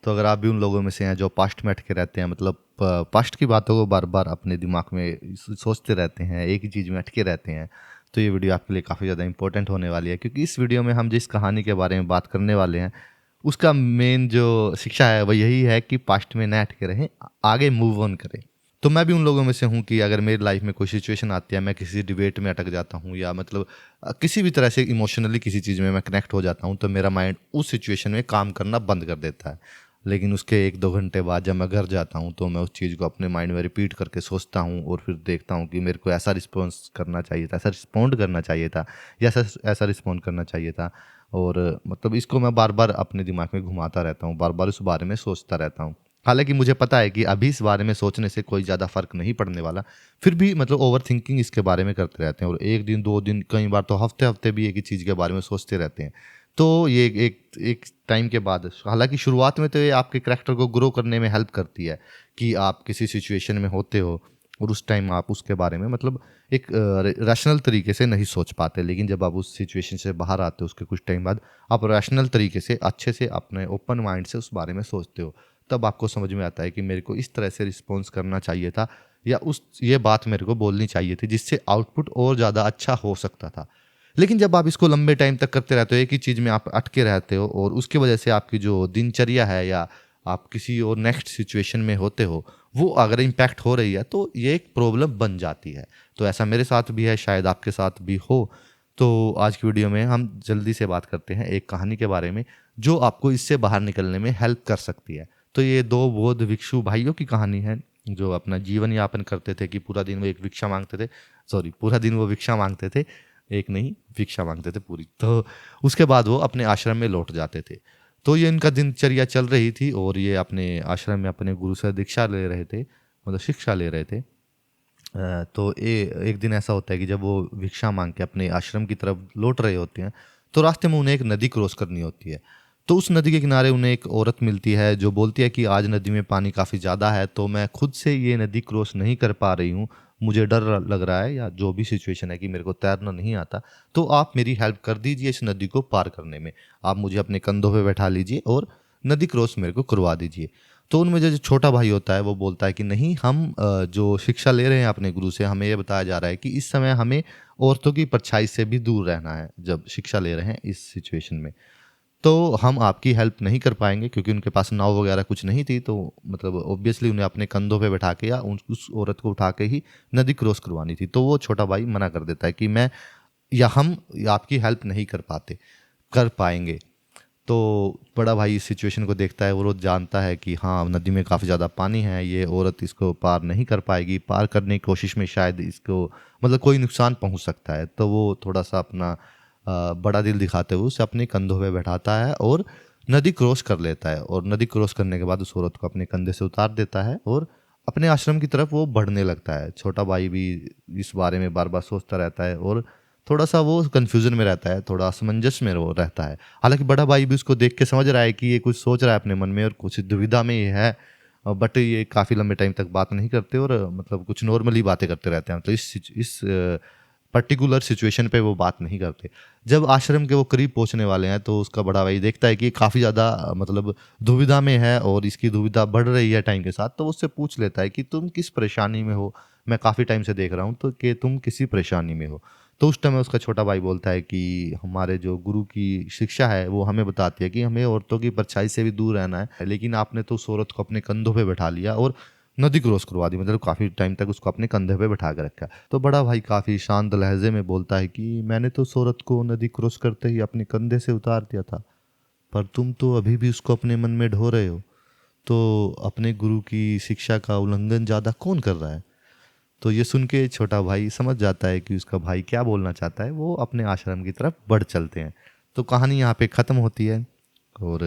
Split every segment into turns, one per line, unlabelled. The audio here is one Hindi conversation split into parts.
तो अगर आप भी उन लोगों में से हैं जो पास्ट में अटके रहते हैं, मतलब पास्ट की बातों को बार बार अपने दिमाग में सोचते रहते हैं, एक ही चीज़ में अटके रहते हैं, तो ये वीडियो आपके लिए काफ़ी ज़्यादा इंपॉर्टेंट होने वाली है, क्योंकि इस वीडियो में हम जिस कहानी के बारे में बात करने वाले हैं उसका मेन जो शिक्षा है वो यही है कि पास्ट में न अटके रहें, आगे मूव ऑन करें। तो मैं भी उन लोगों में से हूँ कि अगर मेरी लाइफ में कोई सिचुएशन आती है, मैं किसी डिबेट में अटक जाता हूँ या मतलब किसी भी तरह से इमोशनली किसी चीज़ में मैं कनेक्ट हो जाता हूँ, तो मेरा माइंड उस सिचुएशन में काम करना बंद कर देता है। लेकिन उसके 1-2 घंटे बाद जब मैं घर जाता हूँ तो मैं उस चीज़ को अपने माइंड में रिपीट करके सोचता हूँ और फिर देखता हूँ कि मेरे को ऐसा रिस्पॉन्स करना चाहिए था, ऐसा रिस्पॉन्ड करना चाहिए था, या ऐसा ऐसा रिस्पॉन्ड करना चाहिए था। और मतलब इसको मैं बार बार अपने दिमाग में घुमाता रहता हूँ, बार बार उस बारे में सोचता रहता हूँ। हालाँकि मुझे पता है कि अभी इस बारे में सोचने से कोई ज़्यादा फ़र्क नहीं पड़ने वाला, फिर भी मतलब ओवरथिंकिंग इसके बारे में करते रहते हैं और 1 दिन, 2 दिन, कई बार तो हफ़्ते-हफ़्ते भी एक ही चीज़ के बारे में सोचते रहते हैं। तो ये एक एक टाइम के बाद, हालाँकि शुरुआत में तो ये आपके करैक्टर को ग्रो करने में हेल्प करती है कि आप किसी सिचुएशन में होते हो और उस टाइम आप उसके बारे में मतलब एक रैशनल तरीके से नहीं सोच पाते। लेकिन जब आप उस सिचुएशन से बाहर आते हो उसके कुछ टाइम बाद, आप रैशनल तरीके से अच्छे से अपने ओपन माइंड से उस बारे में सोचते हो। तब आपको समझ में आता है कि मेरे को इस तरह से रिस्पॉन्स करना चाहिए था, या उस ये बात मेरे को बोलनी चाहिए थी जिससे आउटपुट और ज़्यादा अच्छा हो सकता था। लेकिन जब आप इसको लंबे टाइम तक करते रहते हो, एक ही चीज़ में आप अटके रहते हो और उसकी वजह से आपकी जो दिनचर्या है या आप किसी और नेक्स्ट सिचुएशन में होते हो, वो अगर इम्पैक्ट हो रही है तो ये एक प्रॉब्लम बन जाती है। तो ऐसा मेरे साथ भी है, शायद आपके साथ भी हो। तो आज की वीडियो में हम जल्दी से बात करते हैं एक कहानी के बारे में जो आपको इससे बाहर निकलने में हेल्प कर सकती है। तो ये 2 बौद्ध भिक्षु भाइयों की कहानी है जो अपना जीवन यापन करते थे कि पूरा दिन वो एक भिक्षा माँगते थे, सॉरी पूरा दिन वो भिक्षा माँगते थे, एक नहीं भिक्षा माँगते थे पूरी। तो उसके बाद वो अपने आश्रम में लौट जाते थे। तो ये इनका दिनचर्या चल रही थी और ये अपने आश्रम में अपने गुरु से दीक्षा ले रहे थे, मतलब शिक्षा ले रहे थे। तो एक दिन ऐसा होता है कि जब वो भिक्षा माँग के अपने आश्रम की तरफ लौट रहे होते हैं, तो रास्ते में उन्हें एक नदी क्रॉस करनी होती है। तो उस नदी के किनारे उन्हें एक औरत मिलती है जो बोलती है कि आज नदी में पानी काफ़ी ज़्यादा है, तो मैं खुद से ये नदी क्रॉस नहीं कर पा रही हूँ। मुझे डर लग रहा है या जो भी सिचुएशन है कि मेरे को तैरना नहीं आता, तो आप मेरी हेल्प कर दीजिए इस नदी को पार करने में। आप मुझे अपने कंधों पे बैठा लीजिए और नदी क्रॉस मेरे को करवा दीजिए। तो उनमें जो छोटा भाई होता है वो बोलता है कि नहीं, हम जो शिक्षा ले रहे हैं अपने गुरु से, हमें ये बताया जा रहा है कि इस समय हमें औरतों की परछाई से भी दूर रहना है जब शिक्षा ले रहे हैं इस सिचुएशन में। तो हम आपकी हेल्प नहीं कर पाएँगे, क्योंकि उनके पास नाव वगैरह कुछ नहीं थी, तो मतलब ऑब्वियसली उन्हें अपने कंधों पे बैठा के या उस औरत को उठा के ही नदी क्रॉस करवानी थी। तो वो छोटा भाई मना कर देता है कि मैं या हम या आपकी हेल्प नहीं कर पाएँगे। तो बड़ा भाई इस सिचुएशन को देखता है, वो जानता है कि हाँ, नदी में काफ़ी ज़्यादा पानी है, ये औरत इसको पार नहीं कर पाएगी, पार करने की कोशिश में शायद इसको मतलब कोई नुकसान पहुंच सकता है। तो वो थोड़ा-सा अपना बड़ा दिल दिखाते हुए उसे अपने कंधों पे बैठाता है और नदी क्रॉस कर लेता है, और नदी क्रॉस करने के बाद उस औरत को अपने कंधे से उतार देता है और अपने आश्रम की तरफ वो बढ़ने लगता है। छोटा भाई भी इस बारे में बार-बार सोचता रहता है और थोड़ा-सा वो कन्फ्यूज़न में रहता है, थोड़ा असमंजस में वो रहता है। हालाँकि बड़ा भाई भी उसको देख के समझ रहा है कि ये कुछ सोच रहा है अपने मन में और कुछ दुविधा में ये है। बट ये काफ़ी लंबे टाइम तक बात नहीं करते और मतलब कुछ नॉर्मली बातें करते रहते हैं। तो इस पर्टिकुलर सिचुएशन पे वो बात नहीं करते। जब आश्रम के वो करीब पहुँचने वाले हैं तो उसका बड़ा भाई देखता है कि ये काफ़ी ज़्यादा मतलब दुविधा में है और इसकी दुविधा बढ़ रही है टाइम के साथ। तो वो उससे पूछ लेता है कि तुम किस परेशानी में हो? मैं काफ़ी टाइम से देख रहा हूँ तो कि तुम किसी परेशानी में हो। तो उस टाइम में उसका छोटा भाई बोलता है कि हमारे जो गुरु की शिक्षा है वो हमें बताती है कि हमें औरतों की परछाई से भी दूर रहना है, लेकिन आपने तो उस औरत को अपने कंधों पे बैठा लिया और नदी क्रॉस करवा दी, मतलब काफ़ी टाइम तक उसको अपने कंधे पे बैठा के रखा। तो बड़ा भाई काफ़ी शांत लहजे में बोलता है कि मैंने तो उस औरत को नदी क्रॉस करते ही अपने कंधे से उतार दिया था, पर तुम तो अभी भी उसको अपने मन में ढो रहे हो। तो अपने गुरु की शिक्षा का उल्लंघन ज़्यादा कौन कर रहा है? तो ये सुन के छोटा भाई समझ जाता है कि उसका भाई क्या बोलना चाहता है। वो अपने आश्रम की तरफ बढ़ चलते हैं। तो कहानी यहाँ पे ख़त्म होती है और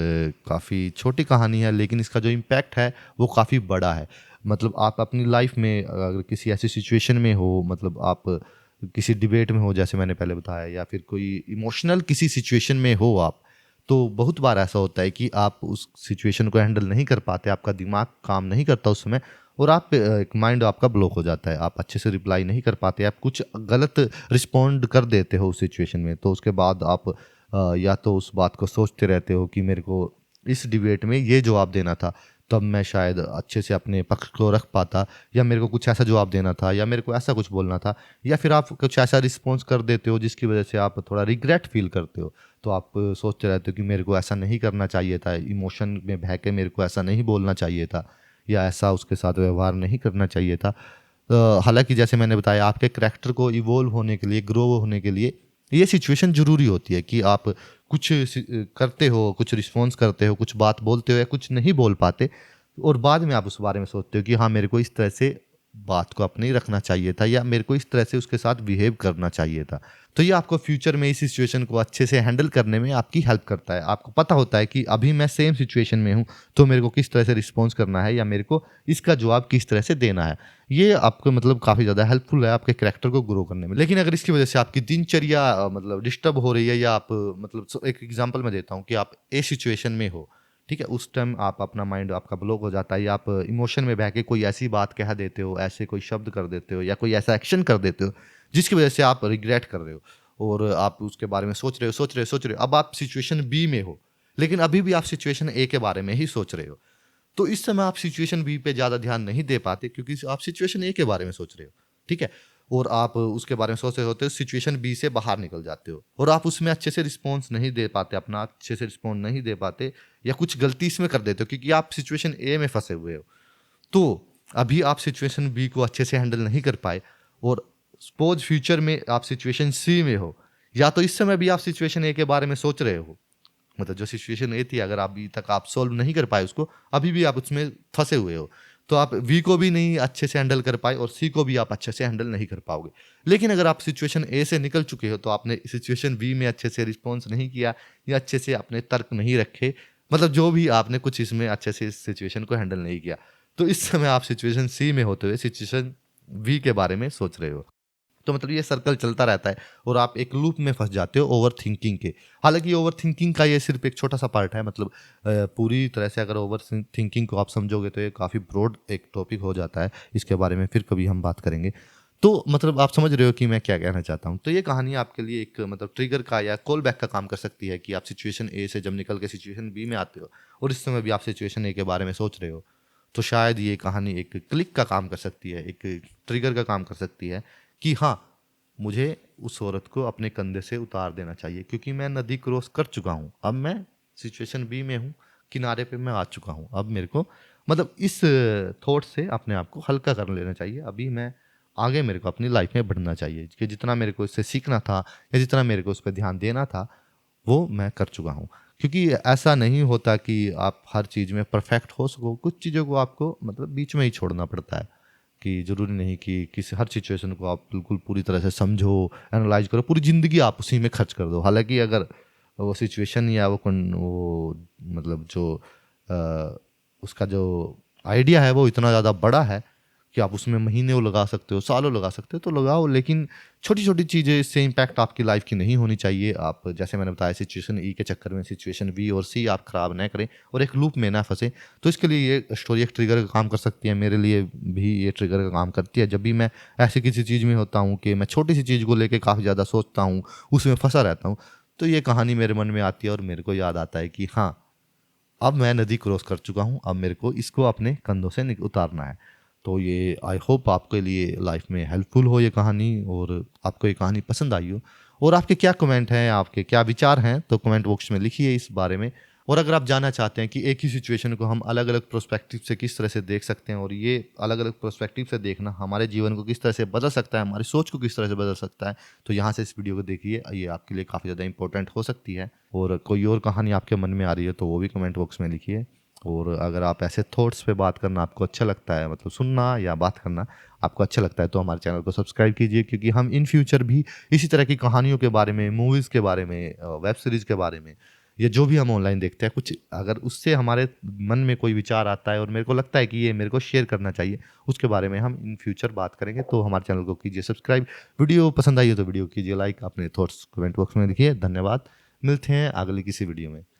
काफ़ी छोटी कहानी है, लेकिन इसका जो इम्पैक्ट है वो काफ़ी बड़ा है। मतलब आप अपनी लाइफ में अगर किसी ऐसी सिचुएशन में हो, मतलब आप किसी डिबेट में हो जैसे मैंने पहले बताया, या फिर कोई इमोशनल किसी सिचुएशन में हो आप, तो बहुत बार ऐसा होता है कि आप उस सिचुएशन को हैंडल नहीं कर पाते, आपका दिमाग काम नहीं करता उस समय और आप एक माइंड आपका ब्लॉक हो जाता है, आप अच्छे से रिप्लाई नहीं कर पाते, आप कुछ गलत रिस्पॉन्ड कर देते हो उस सिचुएशन में। तो उसके बाद आप या तो उस बात को सोचते रहते हो कि मेरे को इस डिबेट में ये जवाब देना था, तब मैं शायद अच्छे से अपने पक्ष को रख पाता, या मेरे को कुछ ऐसा जवाब देना था, या मेरे को ऐसा कुछ बोलना था, या फिर आप कुछ ऐसा रिस्पॉन्स कर देते हो जिसकी वजह से आप थोड़ा रिग्रेट फील करते हो। तो आप सोचते रहते हो कि मेरे को ऐसा नहीं करना चाहिए था, इमोशन में बह के मेरे को ऐसा नहीं बोलना चाहिए था, या ऐसा उसके साथ व्यवहार नहीं करना चाहिए था। हालाँकि जैसे मैंने बताया, आपके करैक्टर को इवॉल्व होने के लिए, ग्रो होने के लिए ये सिचुएशन ज़रूरी होती है कि आप कुछ करते हो, कुछ रिस्पॉन्स करते हो, कुछ बात बोलते हो या कुछ नहीं बोल पाते, और बाद में आप उस बारे में सोचते हो कि हाँ, मेरे को इस तरह से बात को अपने ही रखना चाहिए था, या मेरे को इस तरह से उसके साथ बिहेव करना चाहिए था। तो ये आपको फ्यूचर में इस सिचुएशन को अच्छे से हैंडल करने में आपकी हेल्प करता है। आपको पता होता है कि अभी मैं सेम सिचुएशन में हूँ, तो मेरे को किस तरह से रिस्पॉन्स करना है, या मेरे को इसका जवाब किस तरह से देना है। ये आपको मतलब काफ़ी ज़्यादा हेल्पफुल है आपके करैक्टर को ग्रो करने में। लेकिन अगर इसकी वजह से आपकी दिनचर्या मतलब डिस्टर्ब हो रही है, या आप मतलब एक एग्जांपल मैं देता हूँ कि आप ए सिचुएशन में हो, ठीक है? उस टाइम आप अपना माइंड आपका ब्लॉक हो जाता है, या आप इमोशन में बह के कोई ऐसी बात कह देते हो, ऐसे कोई शब्द कर देते हो, या कोई ऐसा एक्शन कर देते हो, जिसकी वजह से आप रिग्रेट कर रहे हो, और आप उसके बारे में सोच रहे हो, सोच रहे हो, सोच रहे हो। अब आप सिचुएशन बी में हो, लेकिन अभी भी आप सिचुएशन ए के बारे में ही सोच रहे हो। तो इस समय आप सिचुएशन बी पे ज़्यादा ध्यान नहीं दे पाते, क्योंकि आप सिचुएशन ए के बारे में सोच रहे हो, ठीक है? और आप उसके बारे में सोच रहे होते हो, सिचुएशन बी से बाहर निकल जाते हो, और आप उसमें अच्छे से रिस्पॉन्स नहीं दे पाते, अपना अच्छे से रिस्पॉन्ड नहीं दे पाते, या कुछ गलती इसमें कर देते हो क्योंकि आप सिचुएशन ए में फंसे हुए हो। तो अभी आप सिचुएशन बी को अच्छे से हैंडल नहीं कर पाए, और सपोज फ्यूचर में आप सिचुएशन सी में हो, या तो इस समय भी आप सिचुएशन ए के बारे में सोच रहे हो, मतलब जो सिचुएशन ए थी, अगर अभी तक आप सॉल्व नहीं कर पाए उसको, अभी भी आप उसमें फंसे हुए हो, तो आप वी को भी नहीं अच्छे से हैंडल कर पाए, और सी को भी आप अच्छे से हैंडल नहीं कर पाओगे। लेकिन अगर आप सिचुएशन ए से निकल चुके हो, तो आपने सिचुएशन बी में अच्छे से रिस्पॉन्स नहीं किया, या अच्छे से अपने तर्क नहीं रखे, मतलब जो भी आपने कुछ इसमें अच्छे से इस सिचुएशन को हैंडल नहीं किया, तो इस समय आप सिचुएशन सी में होते हुए सिचुएशन वी के बारे में सोच रहे हो। तो मतलब ये सर्कल चलता रहता है, और आप एक लूप में फंस जाते हो ओवर थिंकिंग के। हालांकि ओवर थिंकिंग का ये सिर्फ एक छोटा सा पार्ट है, मतलब पूरी तरह से अगर ओवर थिंकिंग को आप समझोगे तो ये काफ़ी ब्रॉड एक टॉपिक हो जाता है। इसके बारे में फिर कभी हम बात करेंगे। तो मतलब आप समझ रहे हो कि मैं क्या कहना चाहता हूँ। तो ये कहानी आपके लिए एक मतलब ट्रिगर का या कॉल बैक का काम कर सकती है, कि आप सिचुएशन ए से जब निकल के सिचुएशन बी में आते हो, और इस समय भी आप सिचुएशन ए के बारे में सोच रहे हो, तो शायद ये कहानी एक क्लिक का काम कर सकती है, एक ट्रिगर का काम कर सकती है, कि हाँ, मुझे उस औरत को अपने कंधे से उतार देना चाहिए, क्योंकि मैं नदी क्रॉस कर चुका हूँ। अब मैं सिचुएशन बी में हूँ, किनारे पे मैं आ चुका हूँ। अब मेरे को मतलब इस थॉट से अपने आप को हल्का कर लेना चाहिए। अभी मैं आगे, मेरे को अपनी लाइफ में बढ़ना चाहिए, कि जितना मेरे को इससे सीखना था, या जितना मेरे को उस पर ध्यान देना था, वो मैं कर चुका हूँ। क्योंकि ऐसा नहीं होता कि आप हर चीज़ में परफेक्ट हो सको, कुछ चीज़ों को आपको मतलब बीच में ही छोड़ना पड़ता है, कि ज़रूरी नहीं कि किसी हर सिचुएशन को आप बिल्कुल पूरी तरह से समझो, एनालाइज़ करो, पूरी ज़िंदगी आप उसी में खर्च कर दो। हालाँकि अगर वो सिचुएशन या वो मतलब जो अ, उसका जो आइडिया है वो इतना ज़्यादा बड़ा है कि आप उसमें महीनों लगा सकते हो, सालों लगा सकते हो, तो लगाओ, लेकिन छोटी-छोटी चीज़ें इससे इम्पैक्ट आपकी लाइफ़ की नहीं होनी चाहिए। आप जैसे मैंने बताया, सिचुएशन ई के चक्कर में सिचुएशन बी और सी आप खराब ना करें, और एक लूप में ना फँसें। तो इसके लिए ये स्टोरी एक ट्रिगर का काम कर सकती है। मेरे लिए भी ये ट्रिगर का काम करती है। जब भी मैं ऐसी किसी चीज़ में होता हूँ कि मैं छोटी-सी चीज़ को लेके काफ़ी ज़्यादा सोचता हूँ, उसमें फँसा रहता हूँ, तो ये कहानी मेरे मन में आती है, और मेरे को याद आता है कि हाँ, अब मैं नदी क्रॉस कर चुका हूँ, अब मेरे को इसको अपने कंधों से उतारना है। तो ये आई होप आपके लिए लाइफ में हेल्पफुल हो ये कहानी, और आपको ये कहानी पसंद आई हो। और आपके क्या कमेंट हैं, आपके क्या विचार हैं, तो कमेंट बॉक्स में लिखिए इस बारे में। और अगर आप जानना चाहते हैं कि एक ही सिचुएशन को हम अलग अलग प्रोस्पेक्टिव से किस तरह से देख सकते हैं, और ये अलग अलग प्रोस्पेक्टिव से देखना हमारे जीवन को किस तरह से बदल सकता है, हमारी सोच को किस तरह से बदल सकता है, तो यहाँ से इस वीडियो को देखिए। ये आपके लिए काफ़ी ज़्यादा इंपॉर्टेंट हो सकती है। और कोई और कहानी आपके मन में आ रही है तो वो भी कमेंट बॉक्स में लिखिए। और अगर आप ऐसे थॉट्स पे बात करना आपको अच्छा लगता है, मतलब सुनना या बात करना आपको अच्छा लगता है, तो हमारे चैनल को सब्सक्राइब कीजिए, क्योंकि हम इन फ्यूचर भी इसी तरह की कहानियों के बारे में, मूवीज़ के बारे में, वेब सीरीज़ के बारे में, या जो भी हम ऑनलाइन देखते हैं, कुछ अगर उससे हमारे मन में कोई विचार आता है और मेरे को लगता है कि ये मेरे को शेयर करना चाहिए, उसके बारे में हम इन फ्यूचर बात करेंगे। तो हमारे चैनल को कीजिए सब्सक्राइब। वीडियो पसंद आई हो तो वीडियो कीजिए लाइक, अपने थॉट्स कमेंट बॉक्स में लिखिए। धन्यवाद। मिलते हैं अगली किसी वीडियो में।